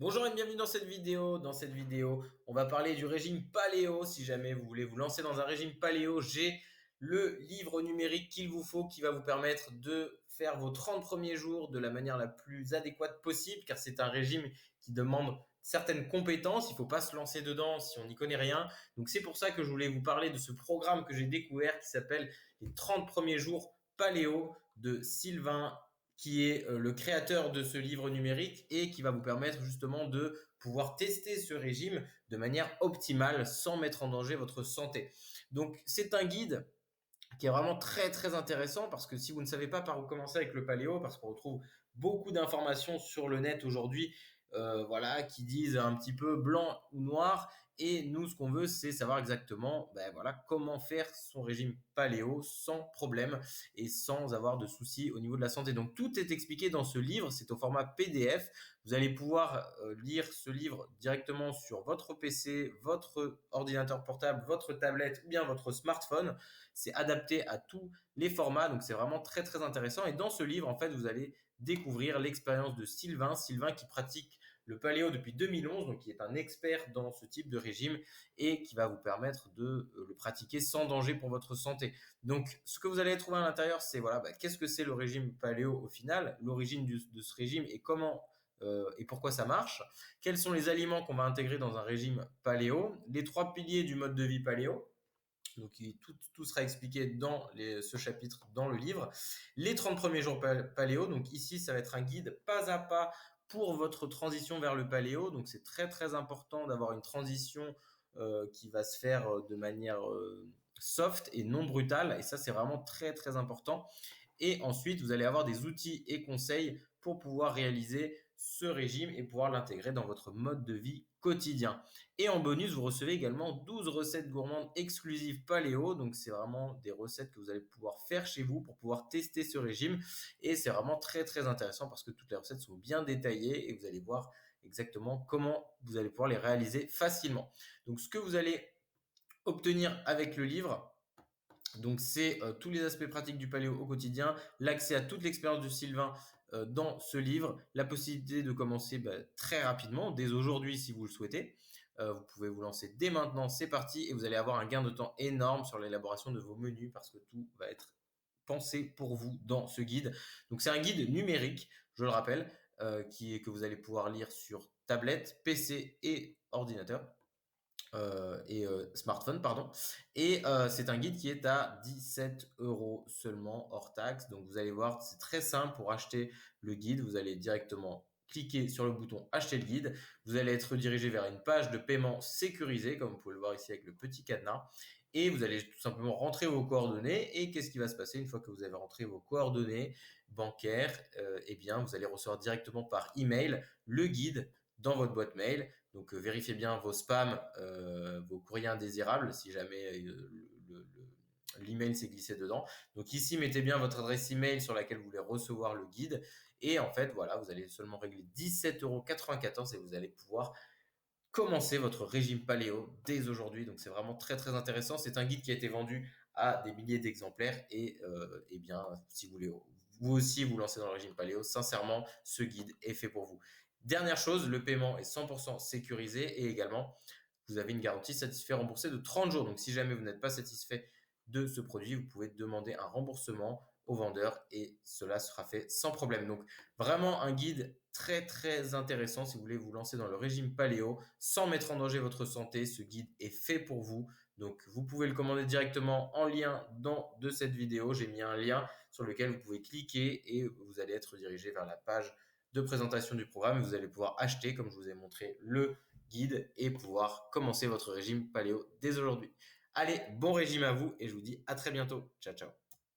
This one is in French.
Bonjour et bienvenue dans cette vidéo. Dans cette vidéo, on va parler du régime paléo. Si jamais vous voulez vous lancer dans un régime paléo, j'ai le livre numérique qu'il vous faut qui va vous permettre de faire vos 30 premiers jours de la manière la plus adéquate possible car c'est un régime qui demande certaines compétences. Il ne faut pas se lancer dedans si on n'y connaît rien. Donc c'est pour ça que je voulais vous parler de ce programme que j'ai découvert qui s'appelle les 30 premiers jours paléo de Sylvain qui est le créateur de ce livre numérique et qui va vous permettre justement de pouvoir tester ce régime de manière optimale sans mettre en danger votre santé. Donc c'est un guide qui est vraiment très très intéressant parce que si vous ne savez pas par où commencer avec le paléo, parce qu'on retrouve beaucoup d'informations sur le net aujourd'hui, voilà, qui disent un petit peu blanc ou noir. Et nous, ce qu'on veut, c'est savoir exactement, ben voilà, comment faire son régime paléo sans problème et sans avoir de soucis au niveau de la santé. Donc tout est expliqué dans ce livre. C'est au format PDF. Vous allez pouvoir lire ce livre directement sur votre PC, votre ordinateur portable, votre tablette ou bien votre smartphone. C'est adapté à tous les formats, donc c'est vraiment très très intéressant. Et dans ce livre, en fait, vous allez découvrir l'expérience de Sylvain qui pratique le paléo depuis 2011, donc qui est un expert dans ce type de régime et qui va vous permettre de le pratiquer sans danger pour votre santé. Donc, ce que vous allez trouver à l'intérieur, c'est voilà, qu'est-ce que c'est le régime paléo au final, l'origine de ce régime et comment et pourquoi ça marche, quels sont les aliments qu'on va intégrer dans un régime paléo, les 3 piliers du mode de vie paléo, donc tout sera expliqué dans ce chapitre dans le livre. Les 30 premiers jours paléo, donc ici ça va être un guide pas à pas pour votre transition vers le paléo. Donc c'est très très important d'avoir une transition qui va se faire de manière soft et non brutale. Et ça c'est vraiment très très important. Et ensuite, vous allez avoir des outils et conseils pour pouvoir réaliser ce régime et pouvoir l'intégrer dans votre mode de vie quotidien. Et en bonus, vous recevez également 12 recettes gourmandes exclusives paléo. Donc, c'est vraiment des recettes que vous allez pouvoir faire chez vous pour pouvoir tester ce régime. Et c'est vraiment très, très intéressant parce que toutes les recettes sont bien détaillées et vous allez voir exactement comment vous allez pouvoir les réaliser facilement. Donc, ce que vous allez obtenir avec le livre, donc c'est tous les aspects pratiques du paléo au quotidien, l'accès à toute l'expérience de Sylvain dans ce livre, la possibilité de commencer très rapidement, dès aujourd'hui si vous le souhaitez. Vous pouvez vous lancer dès maintenant, c'est parti, et vous allez avoir un gain de temps énorme sur l'élaboration de vos menus parce que tout va être pensé pour vous dans ce guide. Donc c'est un guide numérique, je le rappelle, que vous allez pouvoir lire sur tablette, PC et ordinateur smartphone, pardon. Et c'est un guide qui est à 17 € seulement hors taxe. Donc vous allez voir, c'est très simple pour acheter le guide. Vous allez directement cliquer sur le bouton acheter le guide. Vous allez être redirigé vers une page de paiement sécurisée, comme vous pouvez le voir ici avec le petit cadenas. Et vous allez tout simplement rentrer vos coordonnées. Et qu'est-ce qui va se passer une fois que vous avez rentré vos coordonnées bancaires? Eh bien, vous allez recevoir directement par email le guide dans votre boîte mail. Donc vérifiez bien vos spams, vos courriers indésirables si jamais l'email s'est glissé dedans. Donc ici, mettez bien votre adresse email sur laquelle vous voulez recevoir le guide. Et en fait, voilà, vous allez seulement régler 17,94 € et vous allez pouvoir commencer votre régime paléo dès aujourd'hui. Donc c'est vraiment très très intéressant. C'est un guide qui a été vendu à des milliers d'exemplaires et eh bien si vous voulez vous aussi vous lancer dans le régime paléo, sincèrement ce guide est fait pour vous. Dernière chose, le paiement est 100% sécurisé et également vous avez une garantie satisfait remboursé de 30 jours. Donc si jamais vous n'êtes pas satisfait de ce produit, vous pouvez demander un remboursement au vendeur et cela sera fait sans problème. Donc vraiment un guide très très intéressant si vous voulez vous lancer dans le régime paléo sans mettre en danger votre santé. Ce guide est fait pour vous. Donc vous pouvez le commander directement en lien de cette vidéo. J'ai mis un lien sur lequel vous pouvez cliquer et vous allez être dirigé vers la page de présentation du programme et vous allez pouvoir acheter, comme je vous ai montré, le guide et pouvoir commencer votre régime paléo dès aujourd'hui. Allez, bon régime à vous et je vous dis à très bientôt. Ciao, ciao.